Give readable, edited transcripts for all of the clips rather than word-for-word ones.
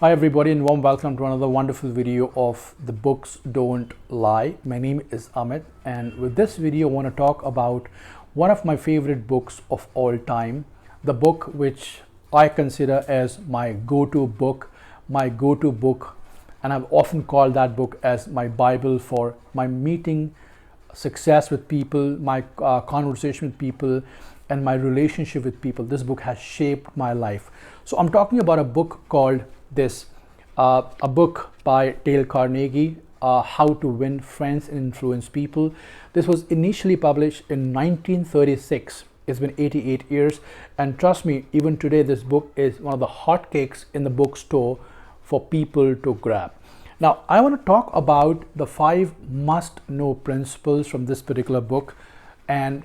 Hi everybody and warm welcome to another wonderful video of The Books Don't Lie. My name is Amit, and with this video I want to talk about one of my favorite books of all time, the book which I consider as my go-to book, and I've often called that book as my Bible for my meeting success with people, my conversation with people, and my relationship with people. This book has shaped my life. So I'm talking about a book called a book by Dale Carnegie, How to Win Friends and Influence People. This was initially published in 1936. It's been 88 years, and trust me, even today this book is one of the hotcakes in the bookstore for people to grab. Now, I want to talk about the 5 must-know principles from this particular book, and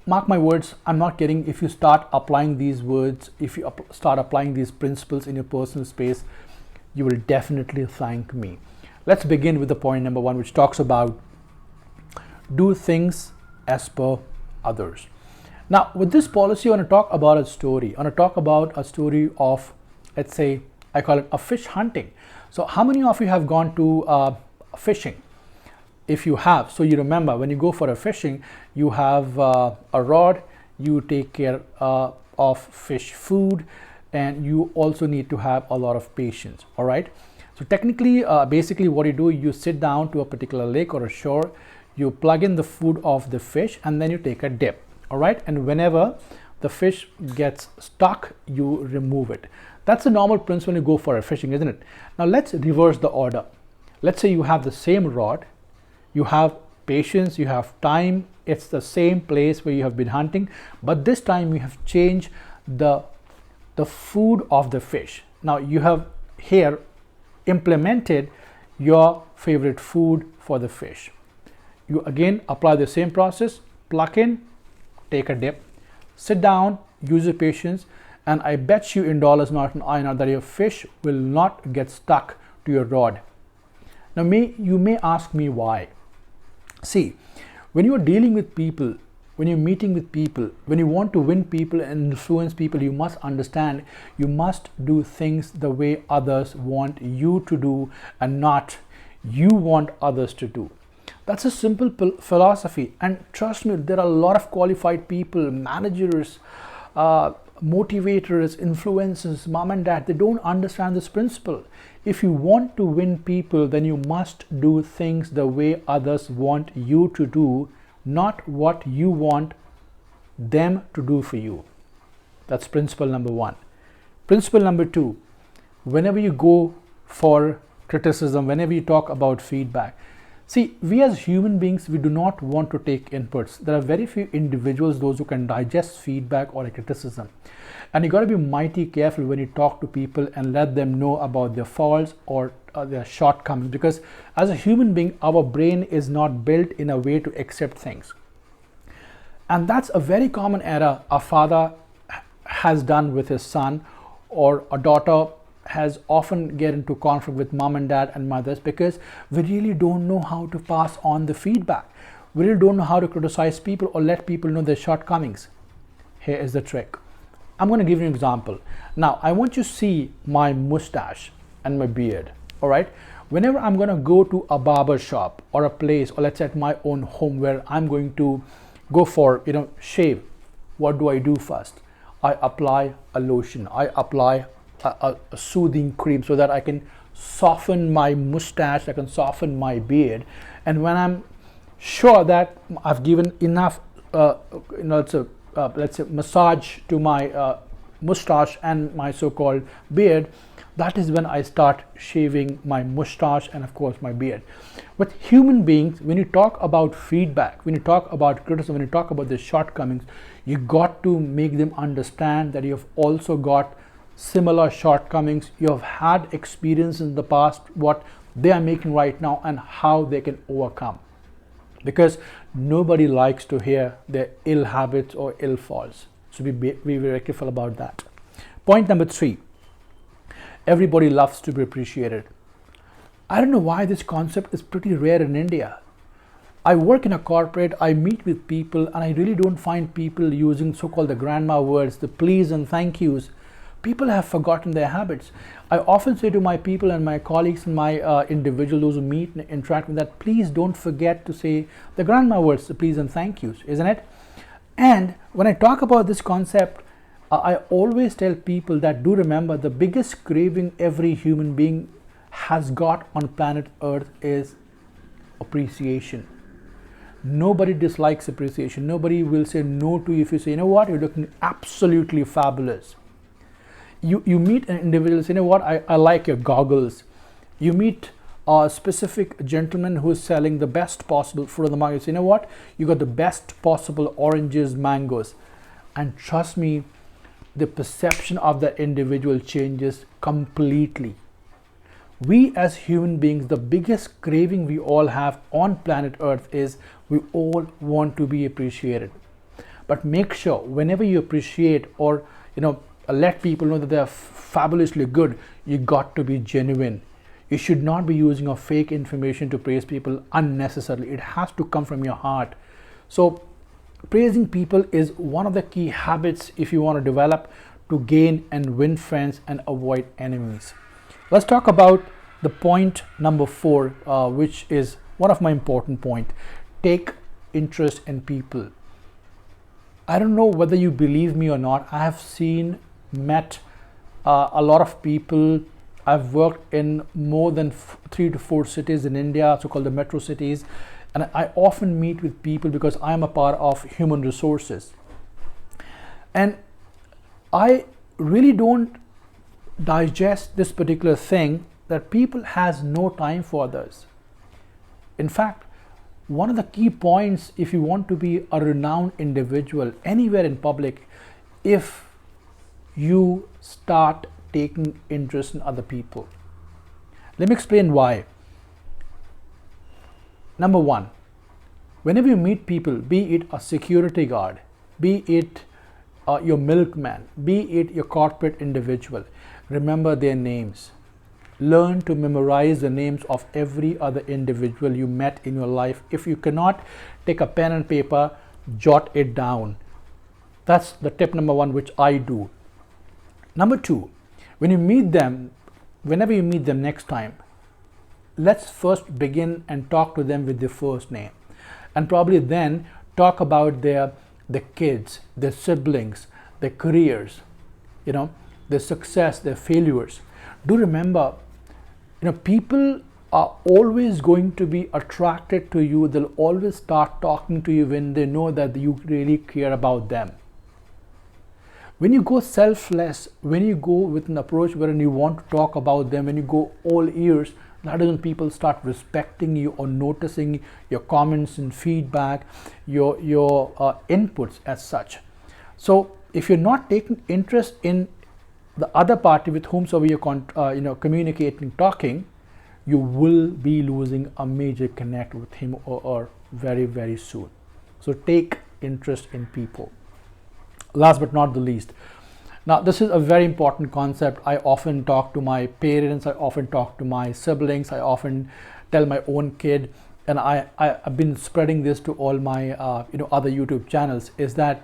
mark my words, I'm not kidding. If you start applying these words, if you start applying these principles in your personal space, you will definitely thank me. Let's begin with the point number 1, which talks about do things as per others. Now, with this policy, I want to talk about a story. I want to talk about a story of, let's say, I call it a fish hunting. So how many of you have gone to fishing? If you have, so you remember when you go for a fishing, you have a rod, you take care of fish food, and you also need to have a lot of patience. All right, so technically, basically what you do, you sit down to a particular lake or a shore, you plug in the food of the fish, and then you take a dip. All right, and whenever the fish gets stuck, you remove it. That's the normal principle when you go for a fishing, isn't it? Now let's reverse the order. Let's say you have the same rod, you have patience, you have time, it's the same place where you have been hunting, but this time you have changed the food of the fish. Now you have here implemented your favorite food for the fish. You again apply the same process, pluck in, take a dip, sit down, use your patience, and I bet you in dollars, not in INR, that your fish will not get stuck to your rod. Now you may ask me why. See, when you are dealing with people, when you're meeting with people, when you want to win people and influence people, you must understand, you must do things the way others want you to do and not you want others to do. That's a simple philosophy, and trust me, there are a lot of qualified people, managers, motivators, influencers, mom and dad, they don't understand this principle. If you want to win people, then you must do things the way others want you to do, not what you want them to do for you. That's principle number 1. Principle number 2, whenever you go for criticism, whenever you talk about feedback, see, we as human beings, we do not want to take inputs. There are very few individuals, those who can digest feedback or a criticism. And you got to be mighty careful when you talk to people and let them know about their faults or their shortcomings, because as a human being, our brain is not built in a way to accept things. And that's a very common error a father has done with his son, or a daughter has often get into conflict with mom and dad and mothers, because we really don't know how to pass on the feedback. We really don't know how to criticize people or let people know their shortcomings. Here is the trick. I'm going to give you an example. Now, I want you to see my mustache and my beard. All right. Whenever I'm going to go to a barber shop or a place, or let's say at my own home where I'm going to go for, shave, what do I do first? I apply a lotion. I apply a soothing cream so that I can soften my mustache, I can soften my beard. And when I'm sure that I've given enough, let's say massage to my mustache and my so-called beard, that is when I start shaving my mustache and of course my beard. With human beings, when you talk about feedback, when you talk about criticism, when you talk about the shortcomings, you got to make them understand that you've also got similar shortcomings. You have had experience in the past, what they are making right now, and how they can overcome. Because nobody likes to hear their ill habits or ill faults. So be very careful about that. Point number 3, everybody loves to be appreciated. I don't know why this concept is pretty rare in India. I work in a corporate, I meet with people, and I really don't find people using so-called the grandma words, the please and thank yous. People have forgotten their habits. I often say to my people and my colleagues and my individuals, those who meet and interact with that, please don't forget to say the grandma words, the please and thank yous, isn't it? And when I talk about this concept, I always tell people that do remember the biggest craving every human being has got on planet Earth is appreciation. Nobody dislikes appreciation. Nobody will say no to you if you say, you know what, you're looking absolutely fabulous. You meet an individual, say, you know what, I like your goggles. You meet a specific gentleman who is selling the best possible fruit on the market. You say, you know what, you got the best possible oranges, mangoes. And trust me, the perception of that individual changes completely. We as human beings, the biggest craving we all have on planet Earth is we all want to be appreciated. But make sure whenever you appreciate or let people know that they are fabulously good, you got to be genuine. You should not be using a fake information to praise people unnecessarily. It has to come from your heart. So praising people is one of the key habits if you want to develop to gain and win friends and avoid enemies. Let's talk about the point number 4, which is one of my important points. Take interest in people. I don't know whether you believe me or not. I have met a lot of people. I've worked in more than 3 to 4 cities in India, so-called the metro cities, and I often meet with people because I'm a part of human resources. And I really don't digest this particular thing that people has no time for others. In fact, one of the key points if you want to be a renowned individual anywhere in public, if you start taking interest in other people. Let me explain why. Number 1, whenever you meet people, be it a security guard, be it your milkman, be it your corporate individual, remember their names. Learn to memorize the names of every other individual you met in your life. If you cannot, take a pen and paper, jot it down. That's the tip number 1, which I do. Number 2, when you meet them, whenever you meet them next time, let's first begin and talk to them with their first name, and probably then talk about their kids, their siblings, their careers, their success, their failures. Do remember, people are always going to be attracted to you. They'll always start talking to you when they know that you really care about them. When you go selfless, when you go with an approach wherein you want to talk about them, when you go all ears, that is when people start respecting you or noticing your comments and feedback, your inputs as such. So if you're not taking interest in the other party with whomsoever you're communicating, talking, you will be losing a major connect with him or very, very soon. So take interest in people. Last but not the least, now this is a very important concept. I often talk to my parents, I often talk to my siblings, I often tell my own kid, and I've been spreading this to all my other YouTube channels, is that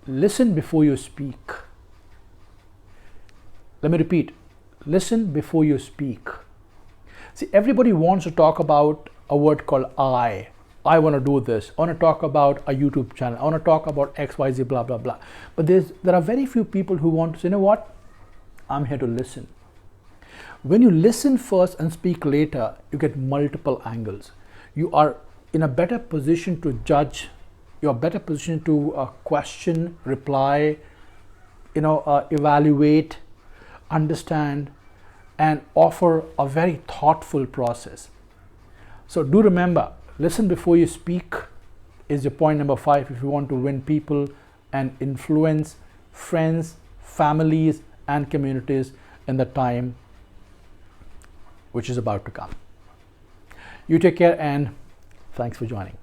listen before you speak. Let me repeat, listen before you speak. See, everybody wants to talk about a word called I want to do this. I want to talk about a YouTube channel. I want to talk about XYZ, blah, blah, blah. But there are very few people who want to say, you know what? I'm here to listen. When you listen first and speak later, you get multiple angles. You are in a better position to judge. You're better position to question, reply, evaluate, understand, and offer a very thoughtful process. So do remember, listen before you speak is your point number 5 if you want to win people and influence friends, families, and communities in the time which is about to come. You take care and thanks for joining.